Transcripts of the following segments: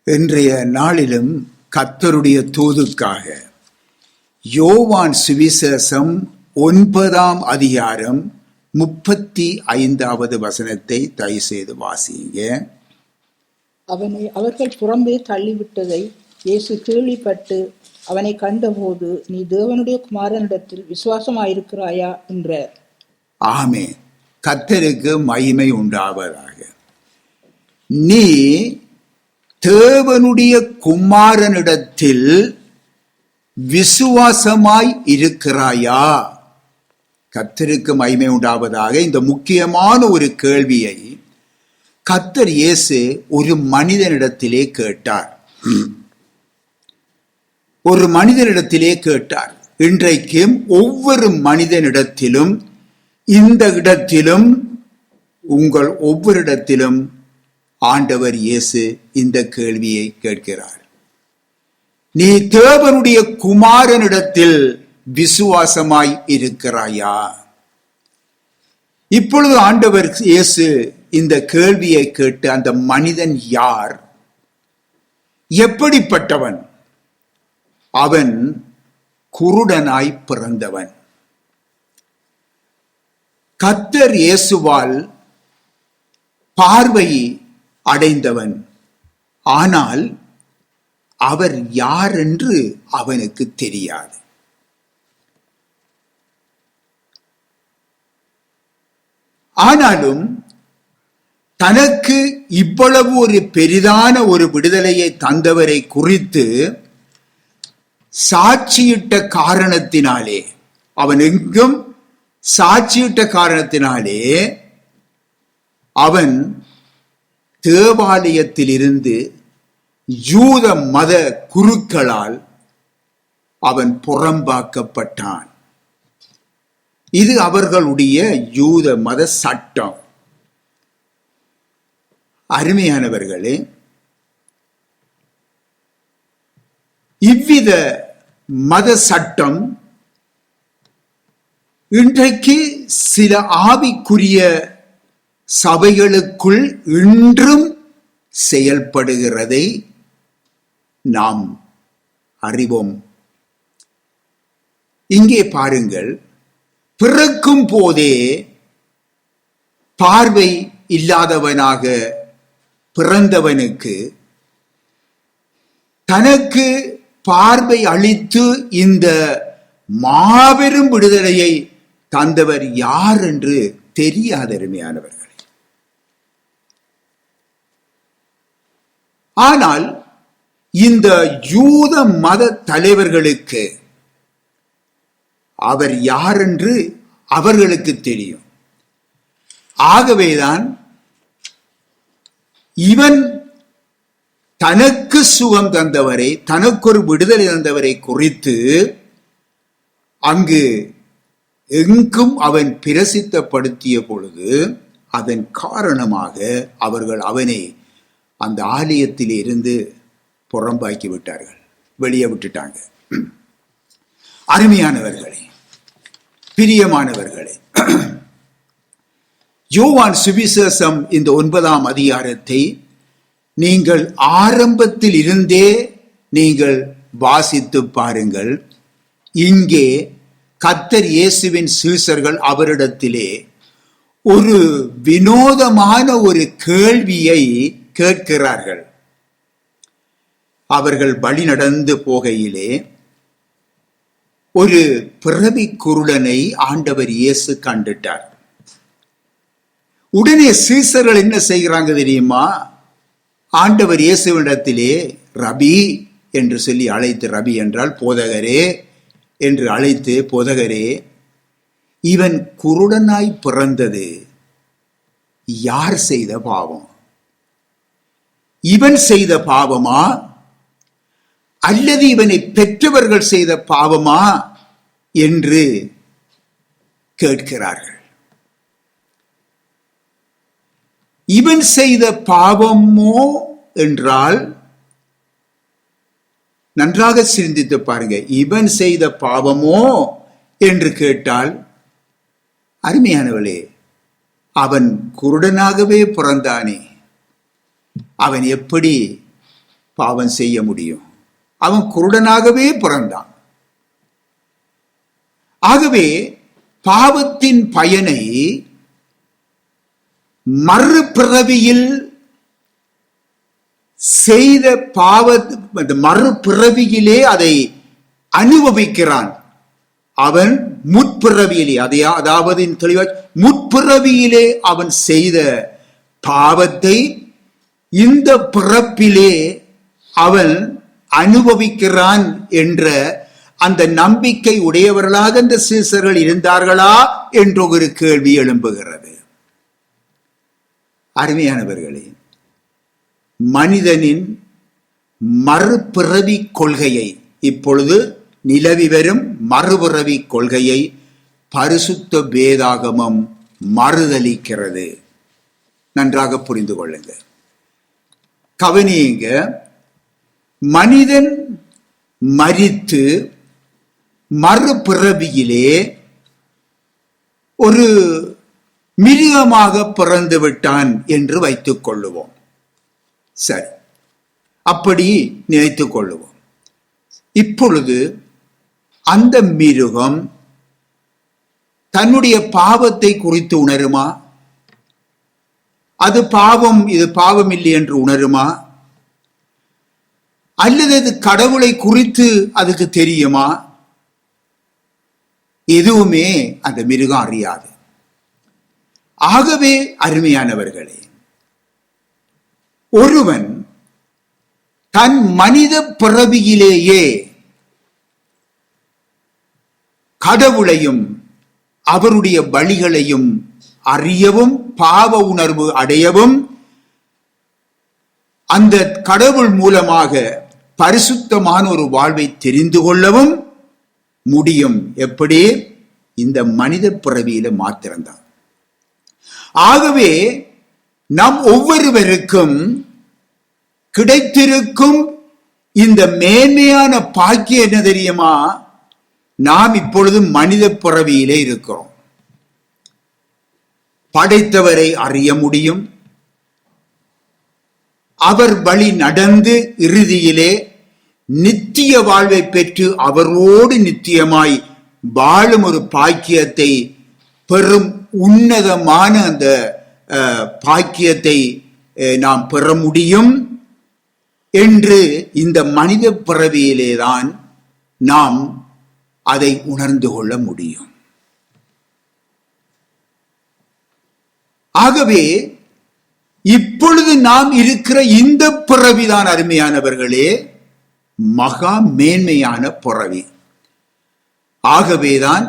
இன்றைய நாளிலும் கர்த்தருடைய தூதுக்காக யோவான் சுவிசேஷம் 9ஆம் அதிகாரம் 35வது வசனத்தை தயவு செய்து வாசிங்க. அவனை அவர்கள் புறம்பே தள்ளிவிட்டதை இயேசு கேள்விப்பட்டு அவனை கண்டபோது, நீ தேவனுடைய குமாரனிடத்தில் விசுவாசமாயிருக்கிறாயா என்றார். ஆமே, கர்த்தருக்கு மகிமை உண்டாவதாக. நீ தேவனுடைய குமாரனிடத்தில் விசுவாசமாய் இருக்கிறாயா? கர்த்தருக்கு மகிமை உண்டாவதாக. இந்த முக்கியமான ஒரு கேள்வியை கர்த்தர் இயேசு ஒரு மனிதனிடத்திலே கேட்டார். ஒரு மனிதனிடத்திலே கேட்டார். இன்றைக்கும் ஒவ்வொரு மனிதனிடத்திலும், இந்த இடத்திலும், உங்கள் ஒவ்வொரு இடத்திலும் ஆண்டவர் இயேசு இந்த கேள்வியை கேட்கிறார். நீ தேவனுடைய குமாரனிடத்தில் விசுவாசமாய் இருக்கிறாயா? இப்பொழுது ஆண்டவர் இயேசு இந்த கேள்வியை கேட்டு, அந்த மனிதன் யார், எப்படிப்பட்டவன்? அவன் குருடனாய் பிறந்தவன். கர்த்தர் இயேசுவால் பார்வை அடைந்தவன். ஆனால் அவர் யார் என்று அவனுக்கு தெரியாது. ஆனாலும் தனக்கு இவ்வளவு ஒரு பெரிதான ஒரு விடுதலையை தந்தவரை குறித்து சாட்சியிட்ட காரணத்தினாலே, அவன் எங்கும் சாட்சியிட்ட காரணத்தினாலே அவன் தேவாலயத்தில் இருந்து யூத மத குருக்களால் அவன் புறம்பாக்கப்பட்டான். இது அவர்களுடைய யூத மத சட்டம். அருமையானவர்களே, இவ்வித மத சட்டம் இன்றைக்கு சில ஆவிக்குரிய சபைகளுக்குள் இன்றும் செயல்படுகிறதை நாம் அறிவோம். இங்கே பாருங்கள், பிறக்கும் போதே பார்வை இல்லாதவனாக பிறந்தவனுக்கு தனக்கு பார்வை அளித்து இந்த மாபெரும் விடுதலையை தந்தவர் யார் என்று தெரியாத அருமையானவர்களே. ஆனால் இந்த யூத மத தலைவர்களுக்கு அவர் யார் என்று அவர்களுக்கு தெரியும். ஆகவேதான் இவன் தனக்கு சுகம் தந்தவரை, தனக்கு ஒரு விடுதலை தந்தவரை குறித்து அங்கு எங்கும் அவன் பிரசித்தப்படுத்திய பொழுது அதன் காரணமாக அவர்கள் அவனை அந்த ஆலயத்தில் இருந்து புறம்பாக்கி விட்டார்கள், வெளியே விட்டுட்டாங்க. அருமையானவர்களே, பிரியமானவர்களே, யோவான் சுவிசேஷம் இந்த 9ஆம் அதிகாரத்தை நீங்கள் ஆரம்பத்தில் இருந்தே நீங்கள் வாசித்து பாருங்கள். இங்கே கர்த்தர் இயேசுவின் சீஷர்கள் அவரிடத்திலே ஒரு வினோதமான ஒரு கேள்வியை கேட்கிறார்கள். அவர்கள் வழி நடந்து போகையிலே ஒரு பிறவி குருடனை ஆண்டவர் இயேசு கண்டுட்டார். உடனே சீஷர்கள் என்ன செய்கிறாங்க தெரியுமா? ஆண்டவர் இயேசுவிடத்திலே ரபி என்று சொல்லி அழைத்து, ரபி என்றால் போதகரே என்று அழைத்து, போதகரே, இவன் குருடனாய் பிறந்தது யார் செய்த பாவம்? இவன் செய்த பாவமா அல்லது இவனை பெற்றவர்கள் செய்த பாவமா என்று கேட்கிறார்கள். இவன் செய்த பாவமோ என்றால் நன்றாக சிந்தித்து பாருங்க. இவன் செய்த பாவமோ என்று கேட்டால், அருமையானவளே, அவன் குருடனாகவே பிறந்தானே, அவன் எப்படி பாவம் செய்ய முடியும்? அவன் குருடனாகவே பிறந்தான். ஆகவே பாவத்தின் பயனை மறுபிறவியில் செய்த மறுபிறவியிலே அதை அனுபவிக்கிறான். அவன் முற்பிறவியிலே, அதாவது முற்பிறவியிலே அவன் செய்த பாவத்தை இந்த பிறப்பிலே அவன் அனுபவிக்கிறான் என்ற அந்த நம்பிக்கை உடையவர்களாக இந்த சீசர்கள் இருந்தார்களா என்ற ஒரு கேள்வி எழும்புகிறது. அருமையானவர்களே, மனிதனின் மறுபிறவி கொள்கையை, இப்பொழுது நிலவி வரும் மறுபிறவி கொள்கையை பரிசுத்த வேதாகமம் மறுதலிக்கிறது. நன்றாக புரிந்து கொள்ளுங்க, கவனியுங்க. மனிதன் மரித்து மறுபிறவியிலே ஒரு மிருகமாக பிறந்து விட்டான் என்று வைத்துக் கொள்ளுவோம். சரி, அப்படி நினைத்துக் கொள்ளுவோம். இப்பொழுது அந்த மிருகம் தன்னுடைய பாவத்தை குறித்து உணருமா? அது பாவம், இது பாவம் இல்லை என்று உணருமா? அல்லது அது கடவுளை குறித்து அதுக்கு தெரியுமா? எதுவுமே அந்த மிருகம் அறியாது. ஆகவே அருமையானவர்களே, ஒருவன் தன் மனித பிறவியிலேயே கடவுளையும் அவருடைய வழிகளையும் அறியவும் பாவ உணர்வு அடையவும் அந்த கடவுள் மூலமாக பரிசுத்தமான ஒரு வாழ்வை தெரிந்து கொள்ளவும் முடியும். எப்படி? இந்த மனித பிறவியில மாத்திரம்தான். ஆகவே நம் ஒவ்வொருவருக்கும் கிடைத்திருக்கும் இந்த மேன்மையான பாக்கியம் என்ன தெரியுமா? நாம் இப்பொழுது மனித பிறவியிலே இருக்கிறோம். படைத்தவரை அறிய முடியும். அவர் வழி நடந்து இறுதியிலே நித்திய வாழ்வை பெற்று அவரோடு நித்தியமாய் வாழும் ஒரு பாக்கியத்தை பெறும் உன்னதமான அந்த பாக்கியத்தை நாம் பெற முடியும் என்று இந்த மனித பிறவியிலேதான் நாம் அதை உணர்ந்து கொள்ள முடியும். ஆகவே இப்பொழுது நாம் இருக்கிற இந்த பிறவிதான் அருமையானவர்களே மகா மேன்மையான பிறவி. ஆகவேதான்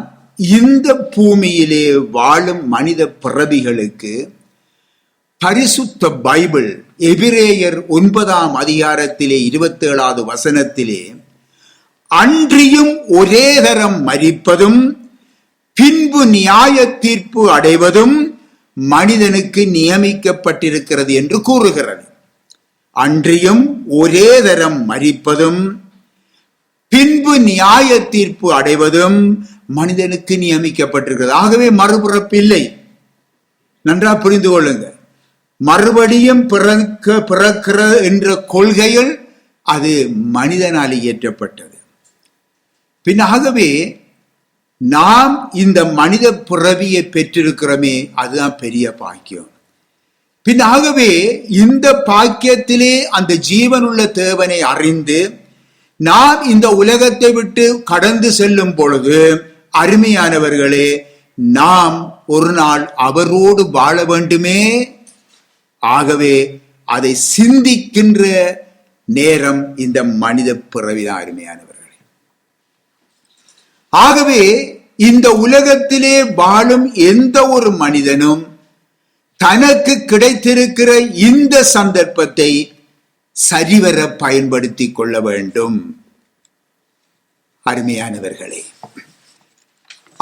இந்த பூமியிலே வாழும் மனித பிறவிகளுக்கு பரிசுத்த பைபிள் எபிரேயர் 9ஆம் அதிகாரத்திலே 27வது வசனத்திலே அன்றியும் ஒரே தரம் மரிப்பதும் பின்பு நியாய தீர்ப்பு அடைவதும் மனிதனுக்கு நியமிக்கப்பட்டிருக்கிறது என்று கூறுகிறது. அன்றியும் ஒரே தரம் மரிப்பதும் பின்பு நியாய தீர்ப்பு அடைவதும் மனிதனுக்கு நியமிக்கப்பட்டிருக்கிறது. ஆகவே மறுபிறப்பில்லை. நன்றா புரிந்து கொள்ளுங்க. மறுபடியும் பிறக்கிற என்ற கொள்கைகள் அது மனிதனால் இயற்றப்பட்டது. பின்னாகவே நாம் இந்த மனித பிறவியை பெற்றிருக்கிறோமே, அதுதான் பெரிய பாக்கியம். பின்னாகவே இந்த பாக்கியத்திலே அந்த ஜீவனுள்ள தேவனை அறிந்து நாம் இந்த உலகத்தை விட்டு கடந்து செல்லும் பொழுது அருமையானவர்களே, நாம் ஒரு நாள் அவரோடு வாழ வேண்டுமே. ஆகவே அதை சிந்திக்கின்ற நேரம் இந்த மனித பிறவிதான் அருமையானவர்களே. ஆகவே இந்த உலகத்திலே வாழும் எந்த ஒரு மனிதனும் தனக்கு கிடைத்திருக்கிற இந்த சந்தர்ப்பத்தை சரிவர பயன்படுத்திக் கொள்ள வேண்டும். அருமையானவர்களே,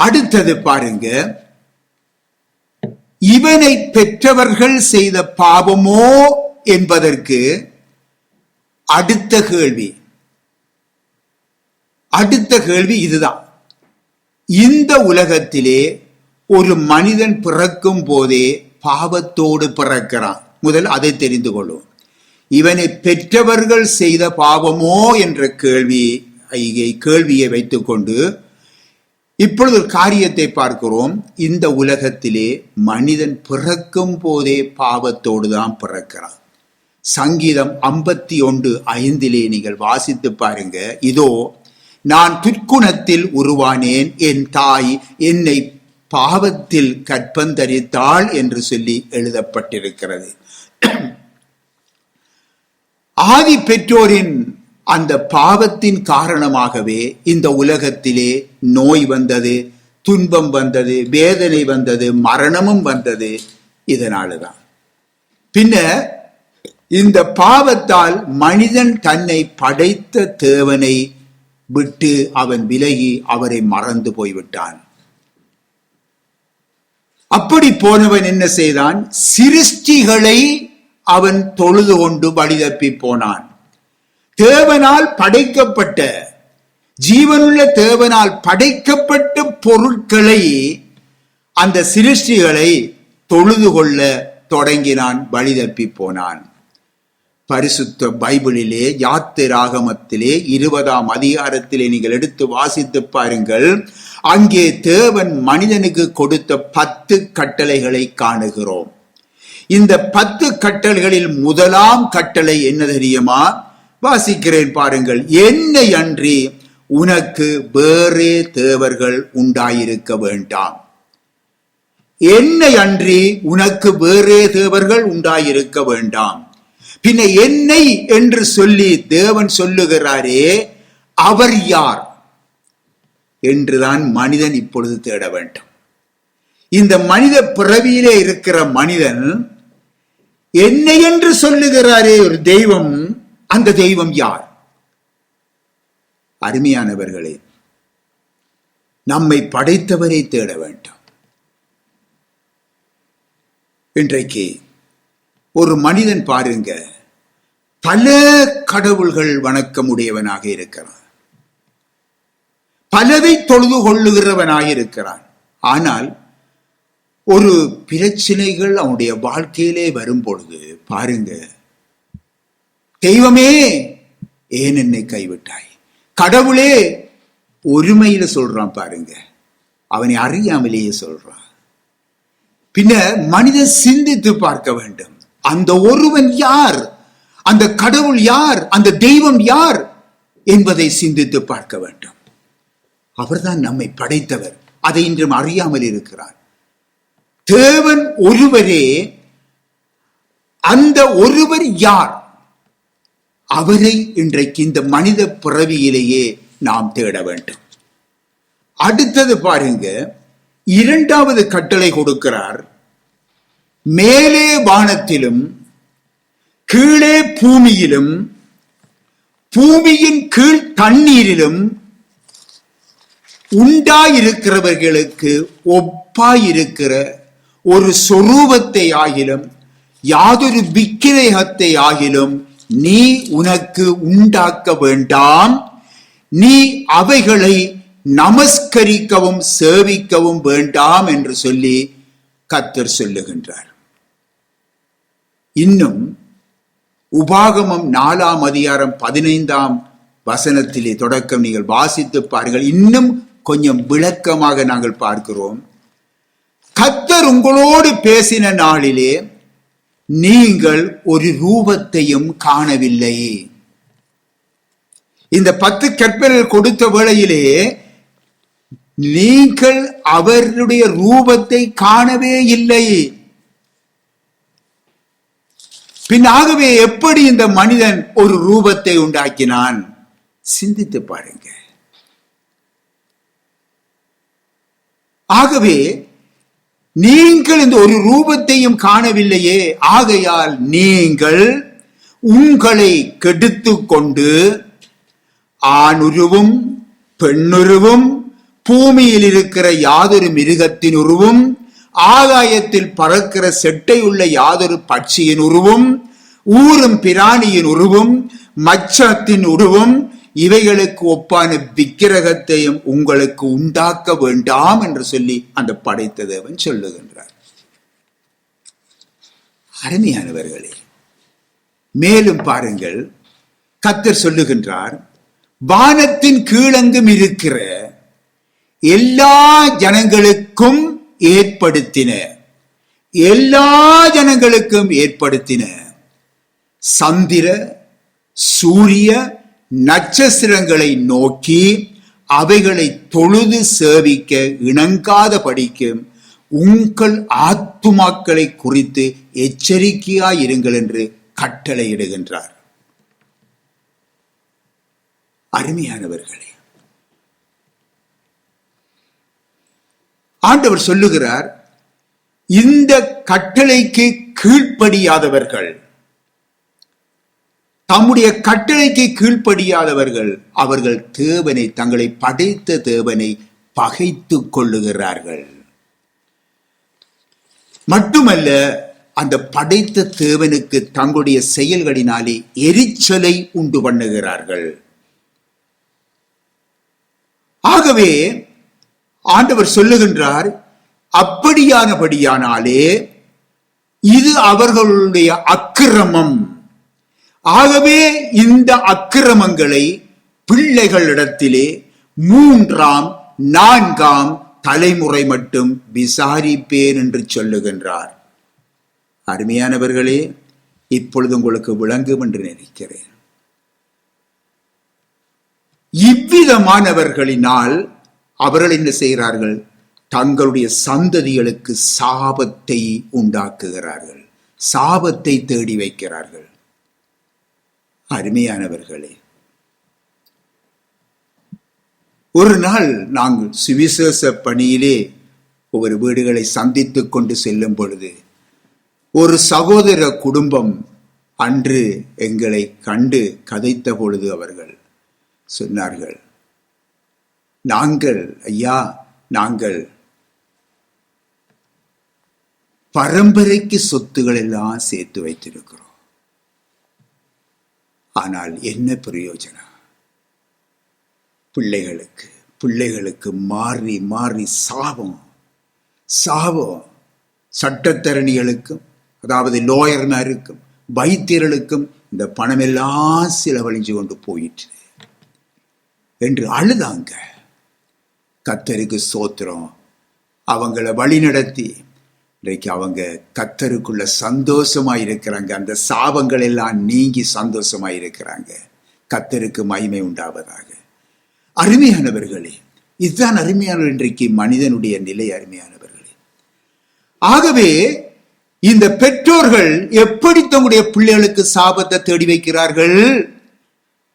அடுத்தது பாருங்க, இவனை பெற்றவர்கள் செய்த பாவமோ என்பதற்கு அடுத்த கேள்வி இதுதான். இந்த உலகத்திலே ஒரு மனிதன் பிறக்கும் போதே பாவத்தோடு பிறக்கிறான். முதல் அதை தெரிந்து கொள்ளும். இவனை பெற்றவர்கள் செய்த பாவமோ என்ற கேள்வியை வைத்துக்கொண்டு இப்பொழுது ஒரு காரியத்தை பார்க்கிறோம். இந்த உலகத்திலே மனிதன் பிறக்கும் போதே பாவத்தோடு தான் பிறக்கிறான். சங்கீதம் 51:5 நீங்கள் வாசித்து பாருங்க. இதோ நான் துர்க்குணத்தில் உருவானேன், என் தாய் என்னை பாவத்தில் கற்பந்தரித்தாள் என்று சொல்லி எழுதப்பட்டிருக்கிறது. ஆதி பெற்றோரின் அந்த பாவத்தின் காரணமாகவே இந்த உலகத்திலே நோய் வந்தது, துன்பம் வந்தது, வேதனை வந்தது, மரணமும் வந்தது. இதனாலதான் பின்ன இந்த பாவத்தால் மனிதன் தன்னை படைத்த தேவனை விட்டு அவன் விலகி அவரை மறந்து போய்விட்டான். அப்படி போனவன் என்ன செய்தான்? சிருஷ்டிகளை அவன் தொழுது கொண்டு வழி தப்பி போனான். தேவனால் படைக்கப்பட்ட, ஜீவனுள்ள தேவனால் படைக்கப்பட்ட பொருட்களை, அந்த சிருஷ்டிகளை தொழுது கொள்ள தொடங்கினான், வழி தப்பி போனான். பரிசுத்த பைபிளிலே யாத்திராகமத்திலே 20ஆம் அதிகாரத்திலே நீங்கள் எடுத்து வாசித்து பாருங்கள். அங்கே தேவன் மனிதனுக்கு கொடுத்த 10 கட்டளைகளை காணுகிறோம். இந்த 10 கட்டளைகளில் முதலாம் கட்டளை என்ன தெரியுமா? வாசிக்கிறேன் பாருங்கள். என்னை அன்றி உனக்கு வேறே தேவர்கள் உண்டாயிருக்க வேண்டாம். என்னை அன்றி உனக்கு வேறே தேவர்கள் உண்டாயிருக்க வேண்டாம். பின்ன என்னை என்று சொல்லி தேவன் சொல்லுகிறாரே, அவர் யார் என்றுதான் மனிதன் இப்பொழுது தேட வேண்டும். இந்த மனித பிறவியிலே இருக்கிற மனிதன் என்னை என்று சொல்லுகிறாரே ஒரு தெய்வம், அந்த தெய்வம் யார்? அருமையானவர்களே, நம்மை படைத்தவரை தேட வேண்டும். இன்றைக்கு ஒரு மனிதன் பாருங்க, பல கடவுள்கள் வணக்கமுடையவனாக இருக்கிறான், பலதை தொழுது கொள்ளுகிறவனாக இருக்கிறான். ஆனால் ஒரு பிரச்சனைகள் அவனுடைய வாழ்க்கையிலே வரும் பொழுது பாருங்க, தெய்வமே ஏன் என்னை கைவிட்டாய்? கடவுளே ஒருமையில சொல்றான் பாருங்க, அவனை அறியாமலேயே சொல்றான். பின்ன மனிதன் சிந்தித்து பார்க்க வேண்டும், அந்த ஒருவன் யார், அந்த கடவுள் யார், அந்த தெய்வம் யார் என்பதை சிந்தித்து பார்க்க வேண்டும். அவர்தான் நம்மை படைத்தவர், அதை இன்றும் அறியாமல் இருக்கிறார். தேவன் ஒருவரே, அந்த ஒருவர் யார், அவரை இன்றைக்கு இந்த மனித பிறவியிலேயே நாம் தேட வேண்டும். அடுத்தது பாருங்க, 2வது கட்டளை கொடுக்கிறார். மேலே வானத்திலும் கீழே பூமியிலும் பூமியின் கீழ் தண்ணீரிலும் உண்டாயிருக்கிறவர்களுக்கு ஒப்பாயிருக்கிற ஒரு சொரூபத்தை ஆகிலும் யாதொரு விக்கிரகத்தை ஆகிலும் நீ உனக்கு உண்டாக்க வேண்டாம், நீ அவைகளை நமஸ்கரிக்கவும் சேவிக்கவும் வேண்டாம் என்று சொல்லி கர்த்தர் சொல்லுகின்றார். இன்னும் உபாகமம் 4ஆம் அதிகாரம் 15ஆம் வசனத்திலே தொடக்கம் நீங்கள் வாசித்து பாருங்கள். இன்னும் கொஞ்சம் விளக்கமாக நாங்கள் பார்க்கிறோம். கர்த்தர் உங்களோடு பேசின நாளிலே நீங்கள் ஒரு ரூபத்தையும் காணவில்லை. இந்த 10 கற்பனைகள் கொடுத்த வேளையிலே நீங்கள் அவருடைய ரூபத்தை காணவே இல்லை. பின்னாகவே எப்படி இந்த மனிதன் ஒரு ரூபத்தை உண்டாக்கினான்? சிந்தித்து பாருங்க. ஆகவே நீங்கள் இந்த ஒரு ரூபத்தையும் காணவில்லையே, ஆகையால் நீங்கள் உங்களை கெடுத்துக் கொண்டு ஆணுருவும் பெண்ணுருவும் பூமியில் இருக்கிற யாதொரு மிருகத்தின் உருவும் ஆகாயத்தில் பறக்கிற செட்டையுள்ள யாதொரு பட்சியின் உருவும் ஊரும் பிராணியின் உருவும் மச்சத்தின் உருவும் இவைகளுக்கு ஒப்பான விக்கிரகத்தையும் உங்களுக்கு உண்டாக்க வேண்டாம் என்று சொல்லி அந்த படைத்த தேவன் சொல்லுகின்றார். அருமையானவர்களே, மேலும் பாருங்கள், கர்த்தர் சொல்லுகின்றார், வானத்தின் கீழங்கும் இருக்கிற எல்லா ஜனங்களுக்கும் ஏற்படுத்தின சந்திர சூரிய நட்சத்திரங்களை நோக்கி அவைகளை தொழுது சேவிக்க இணங்காத படிக்கும் உங்கள் ஆத்துமாக்களை குறித்து எச்சரிக்கையாயிருங்கள் என்று கட்டளையிடுகின்றார். அருமையானவர்களே, ஆண்டவர் சொல்லுகிறார், இந்த கட்டளைக்கு கீழ்ப்படியாதவர்கள், தம்முடைய கட்டளைக்கு கீழ்ப்படியாதவர்கள், அவர்கள் தேவனை, தங்களை படைத்த தேவனை பகைத்துக் கொள்ளுகிறார்கள். மட்டுமல்ல, அந்த படைத்த தேவனுக்கு தங்களுடைய செயல்களினாலே எரிச்சலை உண்டு பண்ணுகிறார்கள். ஆகவே ஆண்டவர் சொல்லுகின்றார், அப்படியானபடியானாலே இது அவர்களுடைய அக்கிரமம். ஆகவே இந்த அக்கிரமங்களை பிள்ளைகளிடத்திலே 3ஆம் 4ஆம் தலைமுறை மட்டும் விசாரிப்பேன் என்று சொல்லுகின்றார். அருமையானவர்களே, இப்பொழுது உங்களுக்கு விளங்கும் என்று நினைக்கிறேன். இவ்விதமானவர்களினால் அவர்கள் என்ன செய்கிறார்கள்? தங்களுடைய சந்ததிகளுக்கு சாபத்தை உண்டாக்குகிறார்கள், சாபத்தை தேடி வைக்கிறார்கள். அருமையானவர்களே, ஒரு நாள் நாங்கள் சுவிசேஷ பணியிலே ஒவ்வொரு வீடுகளை சந்தித்துக் கொண்டு செல்லும் பொழுது ஒரு சகோதர குடும்பம் அன்று எங்களை கண்டு கதைத்த பொழுது அவர்கள் சொன்னார்கள், நாங்கள் பரம்பரைக்கு சொத்துக்கள் எல்லாம் சேர்த்து வைத்திருக்கிறோம். ஆனால் என்ன பிரயோஜனம்? பிள்ளைகளுக்கு மாறி மாறி சாபம். சட்டத்தரணிகளுக்கும், அதாவது லோயர்மாருக்கும், வைத்தியர்களுக்கும் இந்த பணம் எல்லாம் செலவழிஞ்சு கொண்டு போயிற்று என்று அழுதாங்க. கர்த்தருக்கு ஸ்தோத்திரம், அவங்கள வழி நடத்தி இன்றைக்கு அவங்க கர்த்தருக்குள்ள சந்தோஷமா இருக்கிறாங்க. அந்த சாபங்கள் எல்லாம் நீங்கி சந்தோஷமா இருக்கிறாங்க. கர்த்தருக்கு மகிமை உண்டாவதாக. அருமையானவர்களே, இதுதான் அருமையான இன்றைக்கு மனிதனுடைய நிலை. அருமையானவர்களே, ஆகவே இந்த பெற்றோர்கள் எப்படி தங்களுடைய பிள்ளைகளுக்கு சாபத்தை தேடி வைக்கிறார்கள்?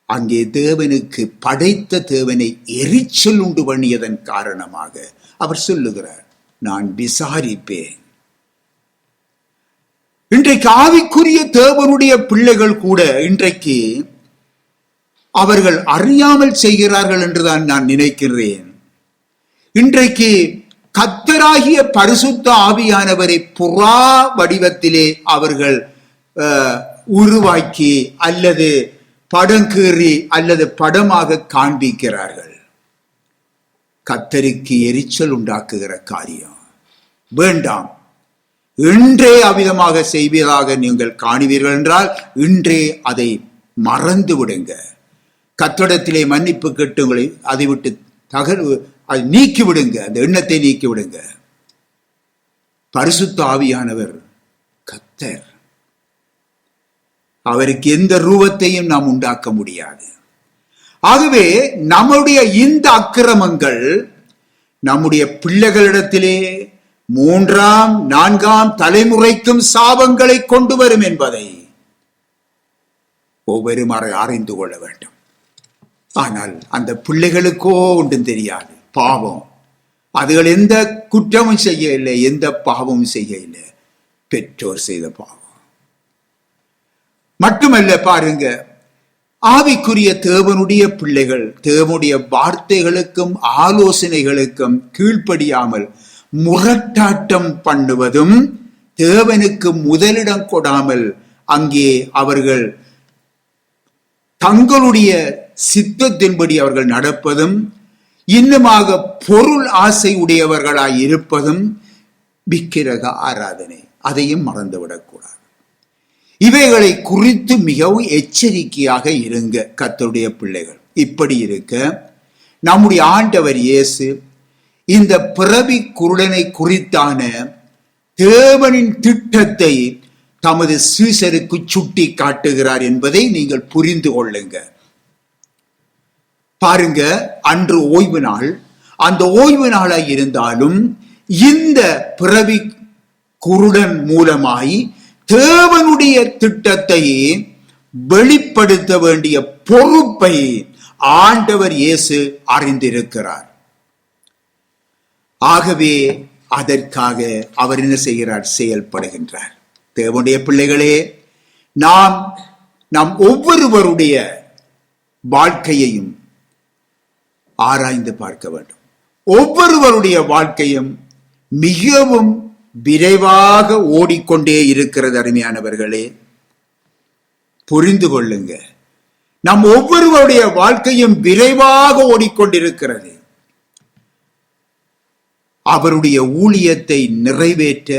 அங்கே தேவனுக்கு, படைத்த தேவனை எரிச்சல் உண்டு பண்ணியதன் காரணமாக அவர் சொல்லுகிறார், நான் விசாரிப்பேன். இன்றைக்கு ஆவிக்குரிய தேவனுடைய பிள்ளைகள் கூட இன்றைக்கு அவர்கள் அறியாமல் செய்கிறார்கள் என்றுதான் நான் நினைக்கிறேன். இன்றைக்கு கர்த்தராகிய பரிசுத்த ஆவியானவரை புறா வடிவத்திலே அவர்கள் உருவாக்கி அல்லது படங்கீறி அல்லது படமாக காண்பிக்கிறார்கள். கர்த்தருக்கு எரிச்சல் உண்டாக்குகிற காரியம் வேண்டாம். இன்றே அவ்விதமாக செய்வதாக நீங்கள் காணுவீர்கள் என்றால் இன்றே அதை மறந்து விடுங்க. கர்த்தரிடத்திலே மன்னிப்பு கேட்டுங்களை அதை விட்டு அதை நீக்கி விடுங்க, அந்த எண்ணத்தை நீக்கி விடுங்க. பரிசுத்த ஆவியானவர் கர்த்தர், அவருக்கு எந்த ரூபத்தையும் நாம் உண்டாக்க முடியாது. ஆகவே நம்முடைய இந்த அக்கிரமங்கள் நம்முடைய பிள்ளைகளிடத்திலே 3ஆம் 4ஆம் தலைமுறைக்கும் சாபங்களை கொண்டு வரும் என்பதை ஒவ்வொருவரும் அறிந்து கொள்ள வேண்டும். ஆனால் அந்த பிள்ளைகளுக்கோ ஒன்றும் தெரியாது. பாவம், அதுகள் எந்த குற்றமும் செய்ய இல்லை, எந்த பாவமும் செய்ய இல்லை, பெற்றோர் செய்த பாவம். மட்டுமல்ல, பாருங்க, ஆவிக்குரிய தேவனுடைய பிள்ளைகள் தேவனுடைய வார்த்தைகளுக்கும் ஆலோசனைகளுக்கும் கீழ்ப்படியாமல் முரட்டாட்டம் பண்ணுவதும், தேவனுக்கு முதலிடம் கொடாமல் அங்கே அவர்கள் தங்களுடைய சித்தத்தின்படி அவர்கள் நடப்பதும், இன்னுமாக பொருள் ஆசை உடையவர்களாய் இருப்பதும், விக்கிரக ஆராதனை, அதையும் மறந்துவிடக்கூடாது. இவைகளை குறித்து மிகவும் எச்சரிக்கையாக இருங்க கர்த்தருடைய பிள்ளைகள். இப்படி இருக்க நம்முடைய ஆண்டவர் இயேசு இந்த பிறவி குருடனை குறித்தான தேவனின் திட்டத்தை தமது சீசருக்கு சுட்டி காட்டுகிறார் என்பதை நீங்கள் புரிந்து கொள்ளுங்க. பாருங்க, அன்று ஓய்வு நாள். அந்த ஓய்வு நாளாய் இருந்தாலும் இந்த பிறவி குருடன் மூலமாய் தேவனுடைய திட்டத்தை வெளிப்படுத்த வேண்டிய பொறுப்பை ஆண்டவர் இயேசு அறிந்திருக்கிறார். ஆகவே அதற்காக அவர் என்ன செய்கிறார்? செயல்படுகின்றார். தேவனுடைய பிள்ளைகளே, நாம் நம் ஒவ்வொருவருடைய வாழ்க்கையையும் ஆராய்ந்து பார்க்க வேண்டும். ஒவ்வொருவருடைய வாழ்க்கையும் மிகவும் விரைவாக ஓடிக்கொண்டே இருக்கிறது. அருமையானவர்களே, புரிந்து கொள்ளுங்க. நம் ஒவ்வொருவருடைய வாழ்க்கையும் விரைவாக ஓடிக்கொண்டிருக்கிறது. அவருடைய ஊழியத்தை நிறைவேற்ற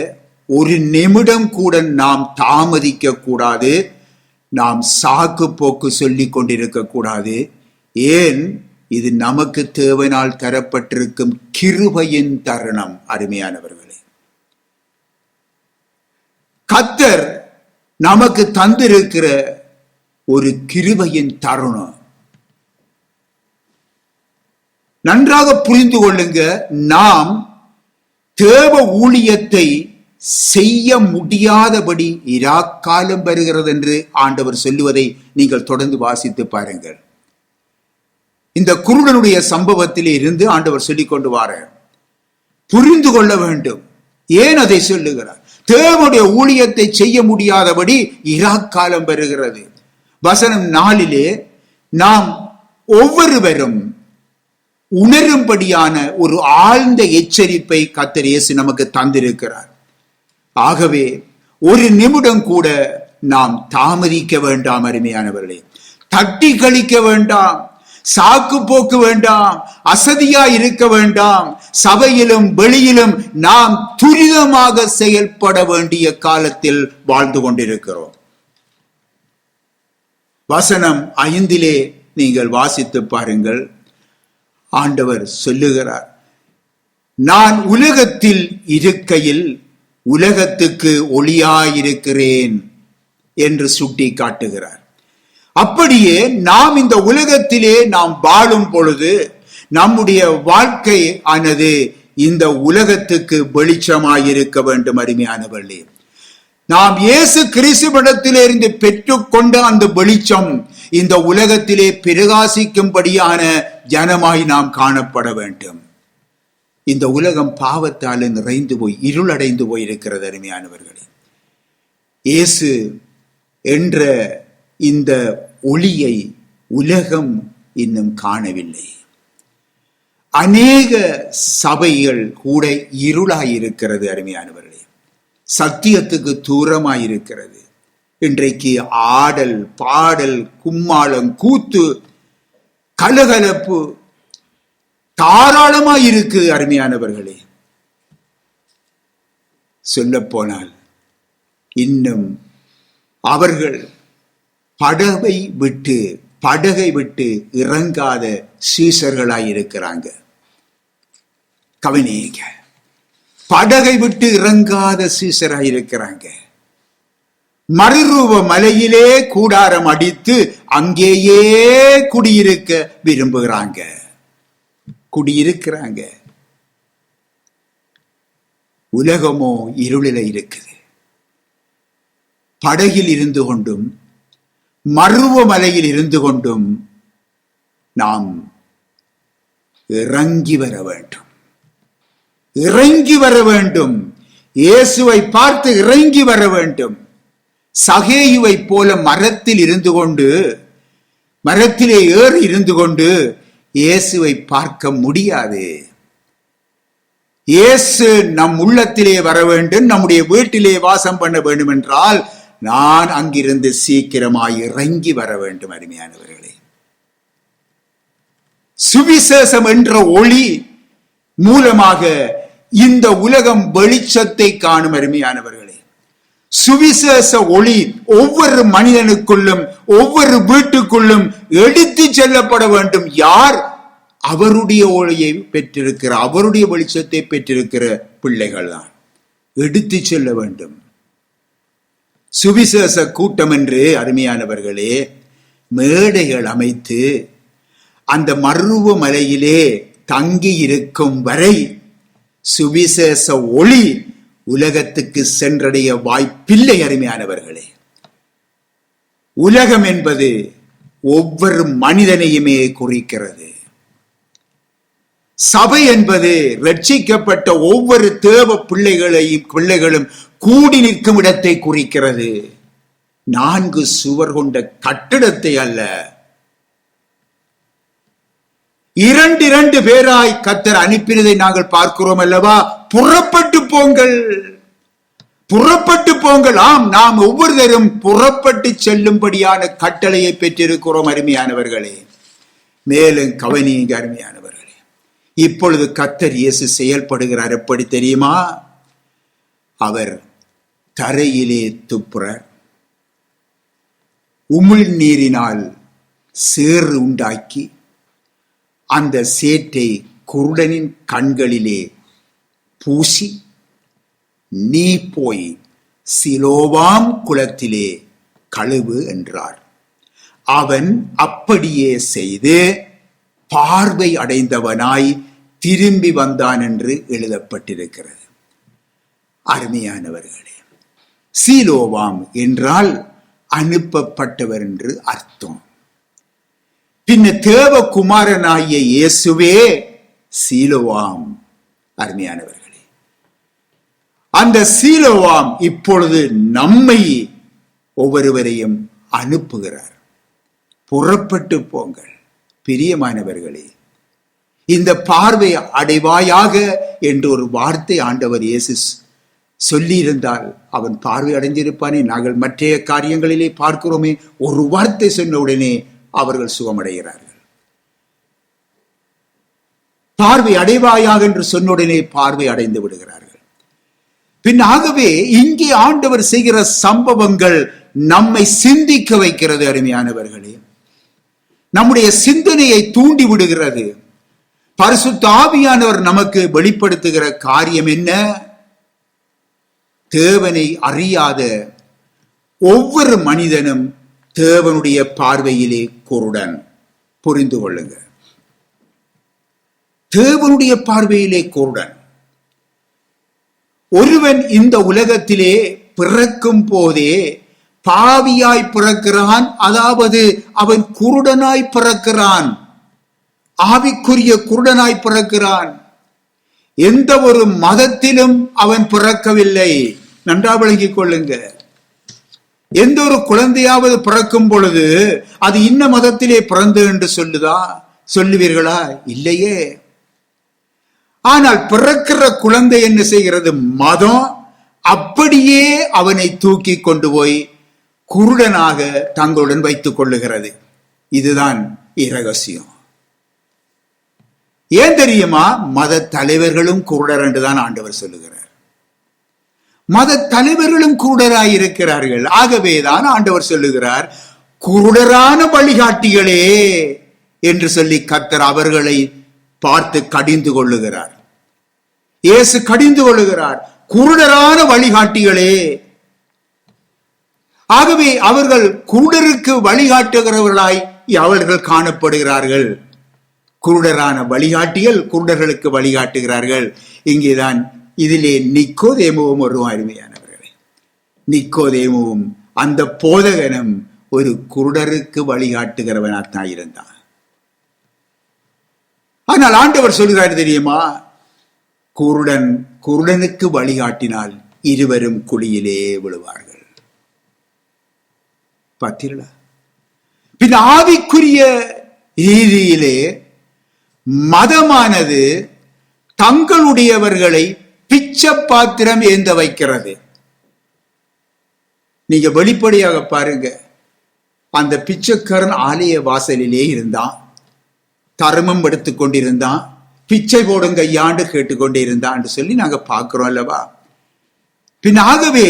ஒரு நிமிடம் கூட நாம் தாமதிக்க கூடாது. நாம் சாக்கு போக்கு சொல்லிக் கொண்டிருக்க கூடாது. ஏன்? இது நமக்கு தேவனால் தரப்பட்டிருக்கும் கிருபையின் தருணம். அருமையானவர்களே, கர்த்தர் நமக்கு தந்திருக்கிற ஒரு கிருபையின் தருணம். நன்றாக புரிந்து கொள்ளுங்க. நாம் தேவ ஊழியத்தை செய்ய முடியாதபடி இராக்காலம் வருகிறது என்று ஆண்டவர் சொல்லுவதை நீங்கள் தொடர்ந்து வாசித்து பாருங்கள். இந்த குருடனுடைய சம்பவத்திலே இருந்து ஆண்டவர் சொல்லிக் கொண்டு வார புரிந்து கொள்ள வேண்டும். ஏன் அதை சொல்லுகிறார்? தேவனுடைய ஊழியத்தை செய்ய முடியாதபடி இராக்காலம் வருகிறது. வசனம் 4 நாம் ஒவ்வொருவரும் உணரும்படியான ஒரு ஆழ்ந்த எச்சரிப்பை கர்த்தர் இயேசு நமக்கு தந்திருக்கிறார். ஆகவே ஒரு நிமிடம் கூட நாம் தாமதிக்க வேண்டாம். அருமையானவர்களே, தட்டி கழிக்க வேண்டாம், சாக்கு போக்கு வேண்டாம், அசதியா இருக்க வேண்டாம். சபையிலும் வெளியிலும் நாம் துரிதமாக செயல்பட வேண்டிய காலத்தில் வாழ்ந்து கொண்டிருக்கிறோம். வசனம் 5 நீங்கள் வாசித்து பாருங்கள். ஆண்டவர் சொல்லுகிறார், நான் உலகத்தில் இருக்கையில் உலகத்துக்கு ஒளியாயிருக்கிறேன் என்று சுட்டி காட்டுகிறார். அப்படியே நாம் இந்த உலகத்திலே நாம் வாழும் பொழுது நம்முடைய வாழ்க்கை ஆனது இந்த உலகத்துக்கு வெளிச்சமாயிருக்க வேண்டும். அருமையானவர்களே, நாம் இயேசு கிறிஸ்துவிடத்திலிருந்து பெற்றுக்கொண்ட அந்த வெளிச்சம் இந்த உலகத்திலே பிரகாசிக்கும்படியான ஜனமாய் நாம் காணப்பட வேண்டும். இந்த உலகம் பாவத்தால் நிறைந்து போய் இருளடைந்து போயிருக்கிறது. அருமையானவர்களே, இயேசு என்ற இந்த ஒளியை உலகம் இன்னும் காணவில்லை. அநேக சபைகள் கூட இருளாயிருக்கிறது. அருமையானவர்களே, சத்தியத்துக்கு தூரமாயிருக்கிறது. இன்றைக்கு ஆடல், பாடல், கும்மாளம், கூத்து, கலகலப்பு தாராளமாயிருக்கு. அருமையானவர்களே, சொல்ல போனால் இன்னும் அவர்கள் படகை விட்டு இறங்காத சீசர்களாயிருக்கிறாங்க. கவனிங்க, படகை விட்டு இறங்காத சீசராயிருக்கிறாங்க. மறுரூப மலையிலே கூடாரம் அடித்து அங்கேயே குடியிருக்க விரும்புகிறாங்க. குடியிருக்கிறாங்க. உலகமோ இருளில இருக்குது. படகில் இருந்து கொண்டும் மருவ மலையில் இருந்து கொண்டும் நாம் இறங்கி வர வேண்டும். இறங்கி வர வேண்டும். இயேசுவை பார்த்து இறங்கி வர வேண்டும். சகேயுவை போல மரத்தில் இருந்து கொண்டு, மரத்திலே ஏறி இருந்து கொண்டு இயேசுவை பார்க்க முடியாது. இயேசு நம் உள்ளத்திலே வர வேண்டும், நம்முடைய வீட்டிலே வாசம் பண்ண வேண்டும் என்றால் நான் அங்கிருந்து சீக்கிரமாய் இறங்கி வர வேண்டும். அருமையானவர்களே, சுவிசேஷம் என்ற ஒளி மூலமாக இந்த உலகம் வெளிச்சத்தை காணும். அருமையானவர்களே, சுவிசேஷ ஒளி ஒவ்வொரு மனிதனுக்குள்ளும் ஒவ்வொரு வீட்டுக்குள்ளும் எடுத்து செல்லப்பட வேண்டும். யார்? அவருடைய ஒளியை பெற்றிருக்கிற, அவருடைய வெளிச்சத்தை பெற்றிருக்கிற பிள்ளைகள் தான் எடுத்து செல்ல வேண்டும். சுவிசேஷ கூட்டம் என்று அருமையானவர்களே மேடைகள் அமைத்து அந்த மருவ மலையிலே தங்கி இருக்கும் வரை சுவிசேஷ ஒளி உலகத்துக்கு சென்றடைய வாய்ப்பில்லை. அருமையானவர்களே, உலகம் என்பது ஒவ்வொரு மனிதனையுமே குறிக்கிறது. சபை என்பது ரட்சிக்கப்பட்ட ஒவ்வொரு தேவ பிள்ளைகளும் கூடி நிற்கும் இடத்தை குறிக்கிறது. 4 சுவர் கொண்ட கட்டிடத்தை அல்ல. 2 பேராய் கர்த்தர் அனுப்பினதை நாங்கள் பார்க்கிறோம் அல்லவா? புறப்பட்டு போங்கள், புறப்பட்டு போங்கள். ஆம், நாம் ஒவ்வொருவரும் புறப்பட்டு செல்லும்படியான கட்டளையை பெற்றிருக்கிறோம். அருமையானவர்களே, மேலும் கவனியுங்க அருமையானவர்களே, இப்பொழுது கர்த்தர் இயேசு செயல்படுகிறார். எப்படி தெரியுமா? அவர் தரையிலே துப்புறார். உமிழ் நீரினால் சேறு உண்டாக்கி அந்த சேற்றை குருடனின் கண்களிலே பூசி, நீ போய் சிலோவாம் குளத்திலே கழுவு என்றார். அவன் அப்படியே செய்து பார்வை அடைந்தவனாய் திரும்பி வந்தான் என்று எழுதப்பட்டிருக்கிறது. அருமையானவர்களே, சீலோவாம் என்றால் அனுப்பப்பட்டவர் என்று அர்த்தம். பின்ன தேவகுமாரனாகிய இயேசுவே சீலோவாம். அருமையானவர்களே, அந்த சீலோவாம் இப்பொழுது நம்மை ஒவ்வொருவரையும் அனுப்புகிறார். புறப்பட்டு போங்கள். பிரியமானவர்களே, இந்த பார்வை அடைவாயாக என்று ஒரு வார்த்தை ஆண்டவர் இயேசு சொல்லியிருந்தால் அவன் பார்வை அடைஞ்சிருப்பானே. நாங்கள் மற்ற காரியங்களிலே பார்க்கிறோமே, ஒரு வார்த்தை சொன்ன உடனே அவர்கள் சுகமடைகிறார்கள். பார்வை அடைவாயாக என்று சொன்னுடனே பார்வை அடைந்து விடுகிறார்கள். பின் ஆகவே இங்கே ஆண்டவர் செய்கிற சம்பவங்கள் நம்மை சிந்திக்க வைக்கிறது. அருமையானவர்களே, நம்முடைய சிந்தனையை தூண்டி விடுகிறது. பரிசுத்த ஆவியானவர் நமக்கு வெளிப்படுத்துகிற காரியம் என்ன? தேவனை அறியாத ஒவ்வொரு மனிதனும் தேவனுடைய பார்வையிலே குருடன். புரிந்து கொள்ளுங்க, தேவனுடைய பார்வையிலே குருடன். ஒருவன் இந்த உலகத்திலே பிறக்கும் போதே பாவியாய் பிறக்கிறான். அதாவது அவன் குருடனாய் பிறக்கிறான், ஆவிக்குரிய குருடனாய் பிறக்கிறான். எந்த ஒரு மதத்திலும் அவன் பிறக்கவில்லை. நன்றாக விளங்கிக் கொள்ளுங்க. எந்த ஒரு குழந்தையாவது பிறக்கும் பொழுது அது இன்ன மதத்திலே பிறந்து என்று சொல்லுவீர்களா? இல்லையே. ஆனால் பிறக்கிற குழந்தை என்ன செய்கிறது? மதம் அப்படியே அவனை தூக்கி கொண்டு போய் குருடனாக தங்களுடன் வைத்துக் கொள்ளுகிறது. இதுதான் இரகசியம். ஏன் தெரியுமா? மத தலைவர்களும் குருடர் என்றுதான் ஆண்டவர் சொல்லுகிறார். மத தலைவர்களும் குருடராயிருக்கிறார்கள். ஆகவேதான் ஆண்டவர் சொல்லுகிறார், குருடரான வழிகாட்டிகளே என்று சொல்லி கர்த்தர் அவர்களை பார்த்து கடிந்து கொள்ளுகிறார். இயேசு கடிந்து கொள்ளுகிறார், குருடரான வழிகாட்டிகளே. ஆகவே அவர்கள் குருடருக்கு வழிகாட்டுகிறவர்களாய் அவர்கள் காணப்படுகிறார்கள். குருடரான வழிகாட்டிகள் குருடர்களுக்கு வழிகாட்டுகிறார்கள். இங்கேதான் இதிலே நிக்கோதேமுவும் ஒரு அருமையானவர்களே. நிக்கோதேமுவும் அந்த போதகனும் ஒரு குருடருக்கு வழிகாட்டுகிறவனாத்தான் இருந்தான். ஆனால் ஆண்டவர் சொல்கிறார் தெரியுமா? குருடனுக்கு வழிகாட்டினால் இருவரும் குழியிலே விழுவார்கள். பார்த்தீர்களா? பின் ஆவிக்குரிய ரீதியிலே மதமானது தங்களுடையவர்களை பிச்சை பாத்திரம் ஏந்த வைக்கிறது. நீங்க வெளிப்படையாக பாருங்க, அந்த பிச்சைக்காரன் ஆலய வாசலிலே இருந்தான், தர்மம் எடுத்துக் கொண்டிருந்தான், பிச்சை போடுங்க ஐயாண்டு கேட்டுக்கொண்டே இருந்தான் சொல்லி நாங்க பார்க்கிறோம் அல்லவா? பின் ஆகவே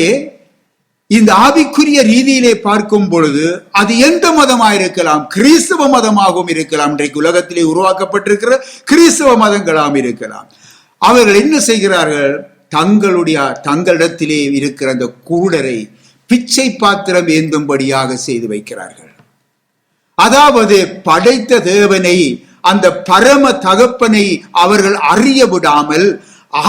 இந்த ஆவிக்குரிய ரீதியிலே பார்க்கும் பொழுது அது எந்த மதமாயிருக்கலாம், கிறிஸ்தவ மதமாகவும் இருக்கலாம். இன்றைக்கு உலகத்திலே உருவாக்கப்பட்டிருக்கிற கிறிஸ்தவ மதங்களாகவும் இருக்கலாம். அவர்கள் என்ன செய்கிறார்கள்? தங்களிடத்திலே இருக்கிற அந்த குருடரை பிச்சை பாத்திரம் ஏந்தும்படியாக செய்து வைக்கிறார்கள். அதாவது படைத்த தேவனை, அந்த பரம தகப்பனை அவர்கள் அறிய விடாமல்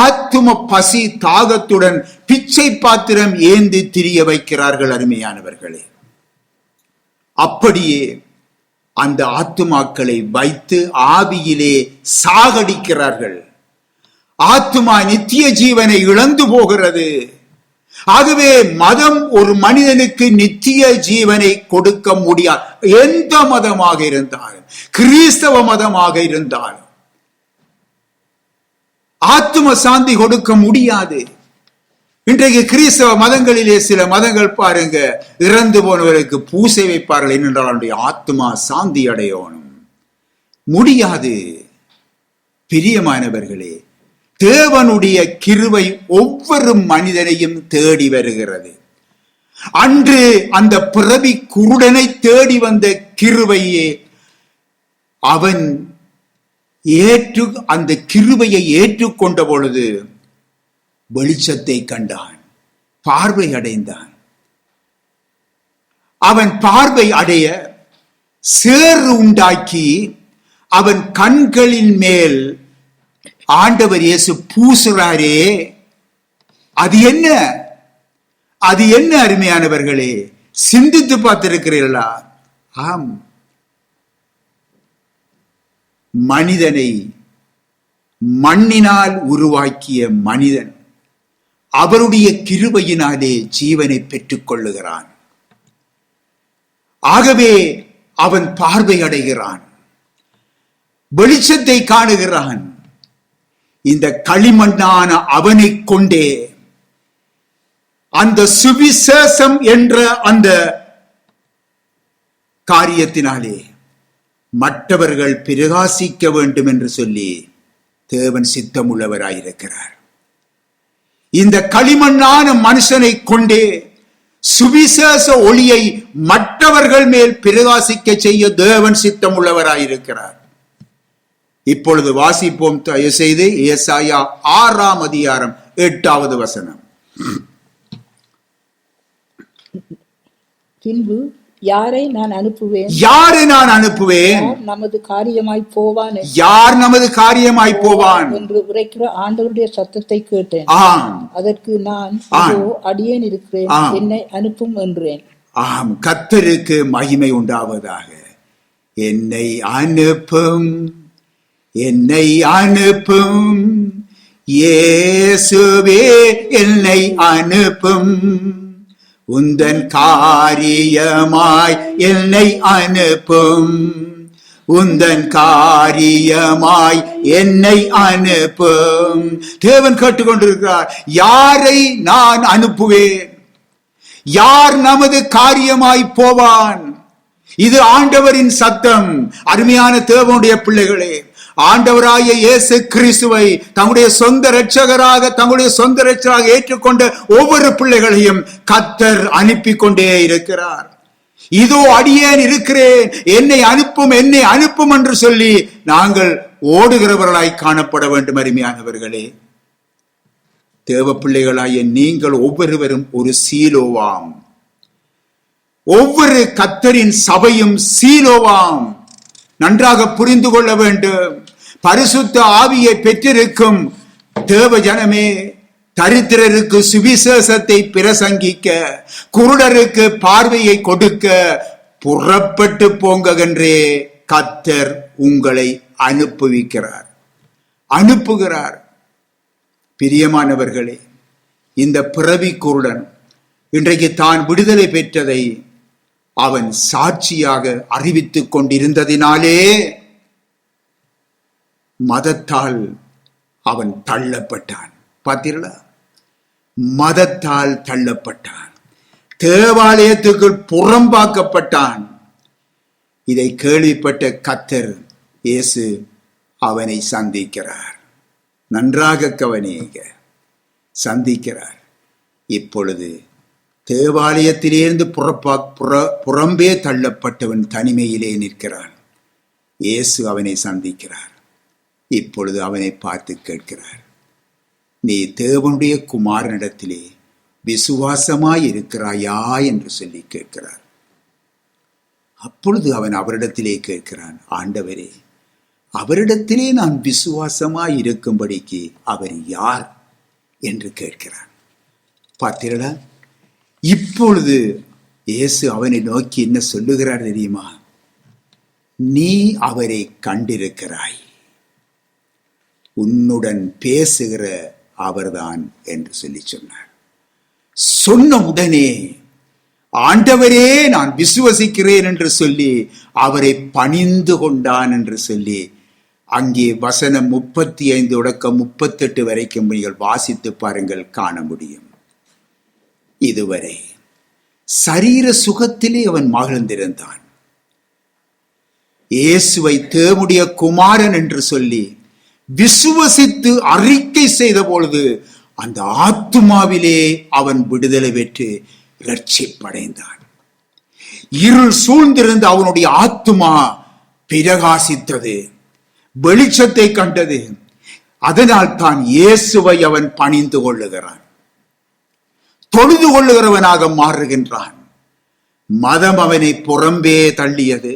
ஆத்தும பசி தாகத்துடன் பிச்சை பாத்திரம் ஏந்தி திரிய வைக்கிறார்கள். அருமையானவர்களே, அப்படியே அந்த ஆத்துமாக்களை வைத்து ஆவியிலே சாகடிக்கிறார்கள். ஆத்துமா நித்திய ஜீவனை இழந்து போகிறது. ஆகவே மதம் ஒரு மனிதனுக்கு நித்திய ஜீவனை கொடுக்க முடியாது. எந்த மதமாக இருந்தாலும், கிறிஸ்தவ மதமாக இருந்தாலும் ஆத்தும சாந்தி கொடுக்க முடியாது. இன்றைக்கு கிறிஸ்தவ மதங்களிலே சில மதங்கள் பாருங்க, இறந்து போனவர்களுக்கு பூசை வைப்பார்கள். என்னென்றால் அவனுடைய ஆத்துமா சாந்தி அடையணும். முடியாது. பிரியமானவர்களே, தேவனுடைய கிருபை ஒவ்வொரு மனிதனையும் தேடி வருகிறது. அன்று அந்த பிறவி குருடனை தேடி வந்த கிருபையே அவன் அந்த கிருபையை ஏற்றுக்கொண்ட பொழுது வெளிச்சத்தை கண்டான், பார்வை அடைந்தான். அவன் பார்வை அடைய சேறு உண்டாக்கி அவன் கண்களின் மேல் ஆண்டவர் இயேசு பூசுறாரே, அது என்ன? அது என்ன அருமையானவர்களே? சிந்தித்து பார்த்திருக்கிறீர்களா? ஆம், மனிதனை மண்ணினால் உருவாக்கிய மனிதன் அவருடைய கிருபையினாலே ஜீவனை பெற்றுக் கொள்ளுகிறான். ஆகவே அவன் பார்வை அடைகிறான், வெளிச்சத்தை காணுகிறான். இந்த களிமண்ணான அவனை கொண்டே அந்த சுவிசேஷம் என்ற அந்த காரியத்தினாலே மற்றவர்கள் பிரகாசிக்க வேண்டும் என்று சொல்லி தேவன் சித்தமுள்ளவராயிருக்கிறார். இந்த களிமண்ணான மனுஷனை கொண்டே சுவிசேஷ ஒளியை மற்றவர்கள் மேல் பிரகாசிக்க செய்ய தேவன் சித்தமுள்ளவராயிருக்கிறார். இப்பொழுது வாசிப்போம் தயவு செய்து ஏசாயா 6ஆம் அதிகாரம் 8வது வசனம். பின்பு யாரை நான் அனுப்புவேன்? யாரை நான் அனுப்புவேன்? நமது காரியமாய் போவான். யார் நமது காரியமாய் போவான் என்று உரைக்கிற ஆண்டவருடைய சத்தத்தை கேட்டேன். அதற்கு நான் அடியேன் இருக்கிறேன், என்னை அனுப்பும் என்றேன். ஆம், கர்த்தருக்கு மகிமை உண்டாவதாக. என்னை அனுப்பும், என்னை அனுப்பும் இயேசுவே, என்னை அனுப்பும். உந்தன் காரியமாய் என்னை அனுப்பும், உந்தன் காரியமாய் என்னை அனுப்பும். தேவன் கேட்டுக்கொண்டிருக்கிறார், யாரை நான் அனுப்புவேன்? யார் நமது காரியமாய் போவான்? இது ஆண்டவரின் சத்தம். அருமையான தேவனுடைய பிள்ளைகளே, ஆண்டவராகிய இயேசு கிறிஸ்துவை தங்களுடைய சொந்த இரட்சகராக ஏற்றுக்கொண்ட ஒவ்வொரு பிள்ளைகளையும் கர்த்தர் அனுப்பி கொண்டே இருக்கிறார். இதோ அடியேன் இருக்கிறேன், என்னை அனுப்பும், என்னை அனுப்பும் என்று சொல்லி நாங்கள் ஓடுகிறவர்களாய் காணப்பட வேண்டும். அருமையானவர்களே, தேவ பிள்ளைகளாகிய நீங்கள் ஒவ்வொருவரும் ஒரு சீலோவாம். ஒவ்வொரு கர்த்தரின் சபையும் சீலோவாம். நன்றாக புரிந்து கொள்ள வேண்டும். பரிசுத்த ஆவியை பெற்றிருக்கும் தேவ ஜனமே, தரித்திரருக்கு சுவிசேஷத்தை பிரசங்கிக்க, குருடருக்கு பார்வையை கொடுக்க புறப்பட்டு போங்கென்றே கர்த்தர் உங்களை அனுப்புகிறார். பிரியமானவர்களே, இந்த பிறவி குருடன் இன்றைக்கு தான் விடுதலை பெற்றதை அவன் சாட்சியாக அறிவித்துக் கொண்டிருந்ததினாலே மதத்தால் அவன் தள்ளப்பட்டான். பார்த்தீர்களா? மதத்தால் தள்ளப்பட்டான், தேவாலயத்துக்குள் புறம்பாக்கப்பட்டான். இதை கேள்விப்பட்ட கர்த்தர் இயேசு அவனை சந்திக்கிறார். நன்றாக கவனியுங்க, சந்திக்கிறார். இப்பொழுது தேவாலயத்திலிருந்து புறம்பே தள்ளப்பட்டவன் தனிமையிலே நிற்கிறான். இயேசு அவனை சந்திக்கிறார். இப்பொழுது அவனை பார்த்து கேட்கிறார், நீ தேவனுடைய குமாரனிடத்திலே விசுவாசமாய் இருக்கிறாயா என்று சொல்லி கேட்கிறார். அப்பொழுது அவன் அவரிடத்திலே கேட்கிறான், ஆண்டவரே, அவரிடத்திலே நான் விசுவாசமாய் இருக்கும்படிக்கு அவர் யார் என்று கேட்கிறான். பார்த்தீர்களா? இப்பொழுது இயேசு அவனை நோக்கி என்ன சொல்லுகிறார் தெரியுமா? நீ அவரை கண்டிருக்கிறாய், உன்னுடன் பேசுகிற அவர்தான் என்று சொல்லி சொன்னார். சொன்ன உடனே ஆண்டவரே நான் விசுவசிக்கிறேன் என்று சொல்லி அவரை பணிந்து கொண்டான் என்று சொல்லி அங்கே வசனம் 35 தொடக்கம் 38 வரைக்கும் நீங்கள் வாசித்து பாருங்கள், காண முடியும். இதுவரை சரீர சுகத்திலே அவன் மகிழ்ந்திருந்தான். இயேசுவை தேவனுடைய குமாரன் என்று சொல்லி விசுவசித்து அறிக்கை செய்த பொழுது அந்த ஆத்துமாவிலே அவன் விடுதலை பெற்று இரட்சிப்படைந்தான். இருள் சூழ்ந்திருந்த அவனுடைய ஆத்துமா பிரகாசித்தது, வெளிச்சத்தை கண்டது. அதனால் தான் இயேசுவை அவன் பணிந்து கொள்ளுகிறான், தொழுது கொள்ளுகிறவனாக மாறுகின்றான். மதம் அவனை புறம்பே தள்ளியது.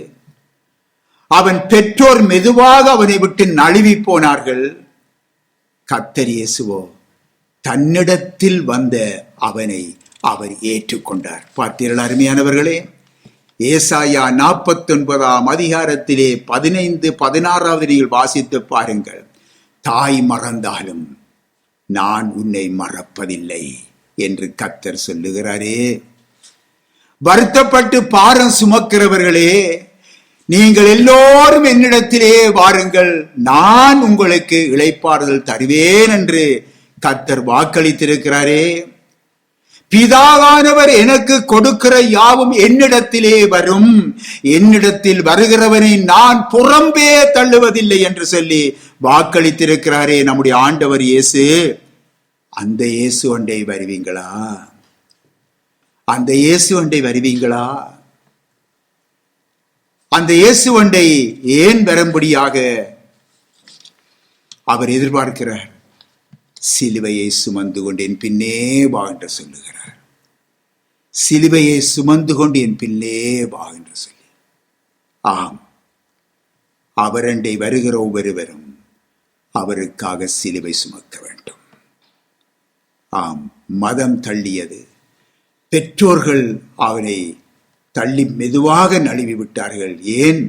அவன் பெற்றோர் மெதுவாக அவனை விட்டு நழுவி போனார்கள். கர்த்தர் இயேசுவோ தன்னிடத்தில் வந்த அவனை அவர் ஏற்றுக்கொண்டார். பார்த்தீர்கள் அருமையானவர்களே, ஏசாயா 49 அதிகாரத்திலே 15, 16 நீங்கள் வாசித்து பாருங்கள். தாய் மறந்தாலும் நான் உன்னை மறப்பதில்லை என்று கர்த்தர் சொல்லுகிறாரே. வருத்தப்பட்டு பாரம் சுமக்கிறவர்களே, நீங்கள் எல்லோரும் என்னிடத்திலே வாருங்கள், நான் உங்களுக்கு இளைப்பாறுதல் தருவேன் என்று கர்த்தர் வாக்களித்திருக்கிறாரே. பிதாவானவர் எனக்கு கொடுக்கிற யாவும் என்னிடத்திலே வரும், என்னிடத்தில் வருகிறவனை நான் புறம்பே தள்ளுவதில்லை என்று சொல்லி வாக்களித்திருக்கிறாரே நம்முடைய ஆண்டவர் இயேசு. அந்த இயேசு அண்டை வருவீங்களா? அந்த இயேசு அண்டை வருவீங்களா? அந்த இயேசு அண்டை ஏன் வரும்படியாக அவர் எதிர்பார்க்கிறார்? சிலுவையை சுமந்து கொண்டு என் பின்னே வா என்று சொல்லுகிறார். சிலுவையை சுமந்து கொண்டு என் பின்னே வா என்று சொல்லி. ஆம், அவரண்டை வருகிற ஒவ்வொருவரும் அவருக்காக சிலுவை சுமக்க வேண்டும். ஆம், மதம் தள்ளியது. பெற்றோர்கள் அவனை தள்ளி மெதுவாக நழுவி விட்டார்கள். ஏன்?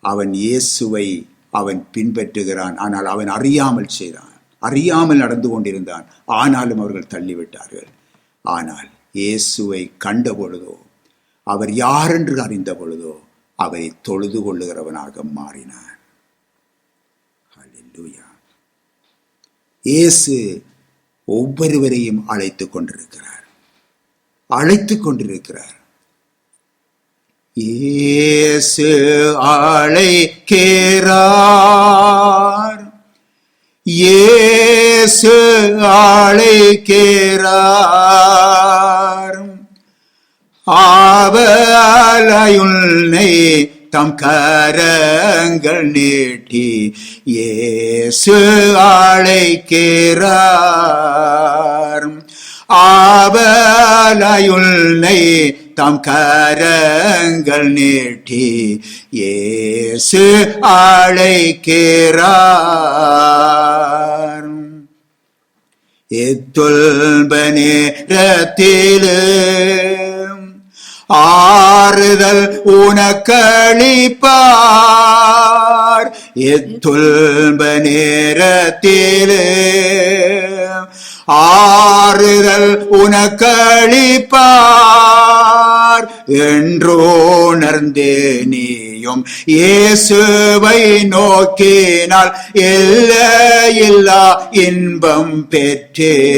அவன் இயேசுவை அவன் பின்பற்றுகிறான், ஆனால் அவன் அறியாமல் செய்தான், அறியாமல் நடந்து கொண்டிருந்தான். ஆனாலும் அவர்கள் தள்ளிவிட்டார்கள். ஆனால் இயேசுவை கண்ட பொழுதோ, அவர் யார் என்று அறிந்த பொழுதோ அவரை தொழுது கொள்ளுகிறவனாக மாறினான். ஹல்லேலூயா. இயேசு ஒவ்வொருவரையும் அழைத்துக் கொண்டிருக்கிறார், அழைத்துக் கொண்டிருக்கிறார். இயேசு அழைக்கிறார், இயேசு அழைக்கிறார். ஆவலையுன்னை தம் கரங்கள் நீட்டி இயேசு அழைக்கிறார். ஆவலையுன்னை தம் கரங்கள் நீட்டி இயேசு அழைக்கிறார். எத்துல்ப நேரத்திலும் ஆறுதல் உனக்களிப்பார். எத்துல்ப நேரத்திலும் ஆறுதல் உனக்களிப்பார். என்றோணர்ந்தே நீ நீயும் இயேசுவை நோக்கினால் எல்லையில்லா இன்பம் பெற்றிடுவாய்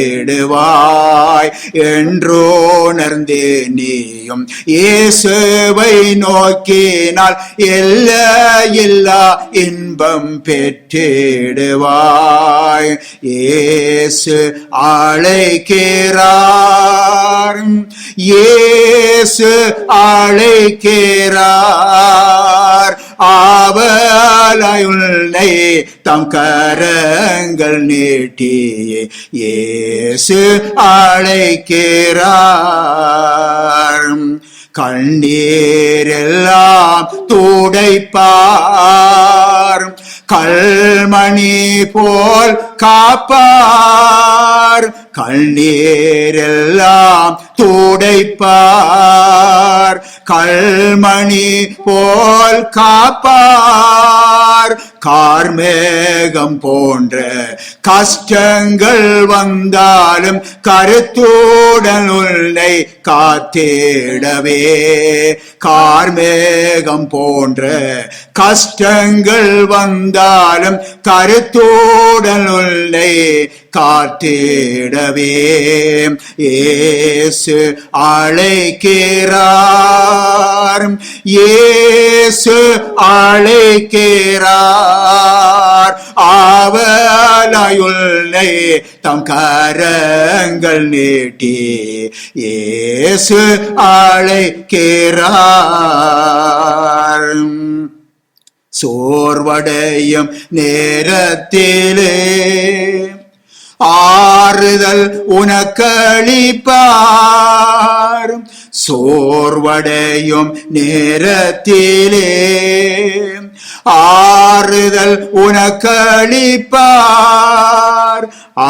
என்றுணர்ந்து நீயும் இயேசுவை நோக்கினால் எல்லையில்லா இன்பம் பெற்றிடுவாய். இயேசு அழைக்கிறார், இயேசு அழைக்கிறார், ஆவலாய் உன்னை தம் கரங்கள் நீட்டியே இயேசு அழைக்கிறார். கண்ணீரெல்லாம் துடைப்பார், கல்மணி போல் காப்பார். கண்ணீரெல்லாம் துடைப்பார், கல்மணி போல் காப்பார். கார்மேகம் போன்ற கஷ்டங்கள் வந்தாலும் கருத்துடன் உன்னை காத்திடவே. கார்மேகம் போன்ற கஷ்டங்கள் வந்தாலும் கருத்துடன் உன்னை காத்திடவே. இயேசு அழைக்கிறார், இயேசு அழைக்கிறார், ஆவலாய் உன்னை தம் கரங்கள் நீட்டி இயேசு அழைக்கிறார். சோர்வடையும் நேரத்திலே ஆறுதல் உனக்களிப்பார். சோர்வடையும் நேரத்திலே ஆறுதல் உனக்களிப்பார்.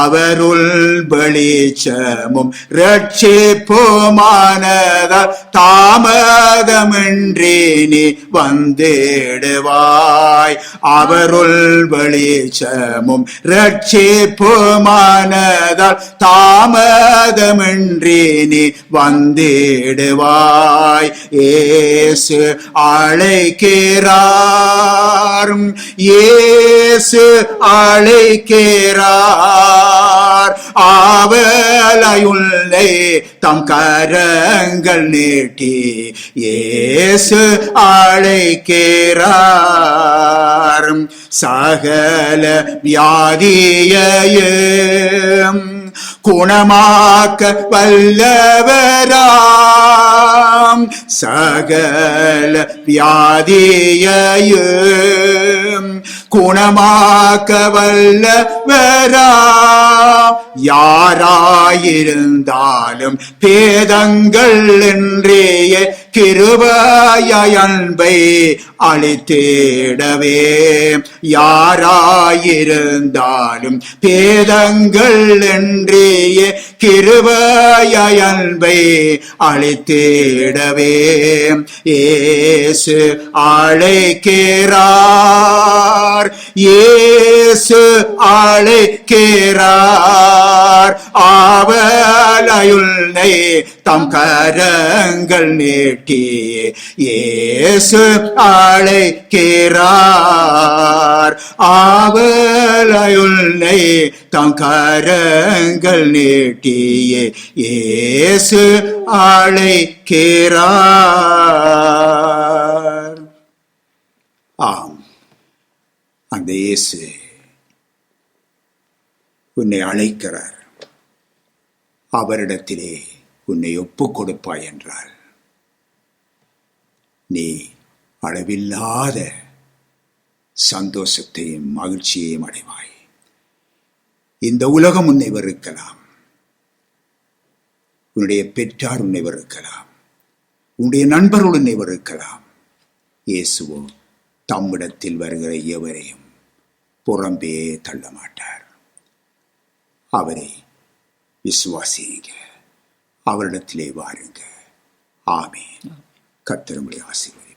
அவருள் வெளிச்சமும் ரட்சிப்புமானதால் தாமதமின்றி நீ வந்திடுவாய். அவருள் வெளிச்சமும் ரட்சிப்புமானதால் தாமதமின்றி நீ வந்திடுவாய். இயேசு அழைக்கிறார், இயேசு அழைக்கிறார், ஆவலாய் உன்னை தம் கரங்கள் நீட்டி இயேசு அழைக்கிறார். சகல வியாதியையும் குணமாக்க வல்லவராம். சகல வியாதியையும் குணமாக்க வல்லவராம். யாராயிருந்தாலும் பேதங்கள் என்றே கிருபையாய் அன்பை அளித்திடவே. யாராயிருந்தாலும் பேதங்கள் என்றே கிருபையாய் அன்பை அளித்திடவே. இயேசு அழைக்கிறார், இயேசு அழைக்கிறார், ஆவலாய் உன்னை தம் கரங்கள் நீட்டி இயேசு அழைக்கிறார். ஆவலாய் உன்னை தம் கரங்கள் நீட்டியே இயேசு அழைக்கிறார். ஆம், அந்த இயேசு உன்னை அழைக்கிறார். அவரிடத்திலே உன்னை ஒப்புக் கொடுப்பாய் என்றால் நீ அளவில்லாத சந்தோஷத்தையும் மகிழ்ச்சியையும் அடைவாய். இந்த உலகம் உன்னை வெறுக்கலாம், உன்னுடைய பெற்றார் உன்னை வெறுக்கலாம், உன்னுடைய நண்பர்கள் உன்னை வெறுக்கலாம். இயேசுவோ தம்மிடத்தில் வருகிற எவரையும் புறம்பே தள்ள மாட்டார். அவரை விசுவாசியுங்க, அவரிடத்திலே வாருங்க. ஆமென். கர்த்தர் உங்களை ஆசீர்வதிப்பார்.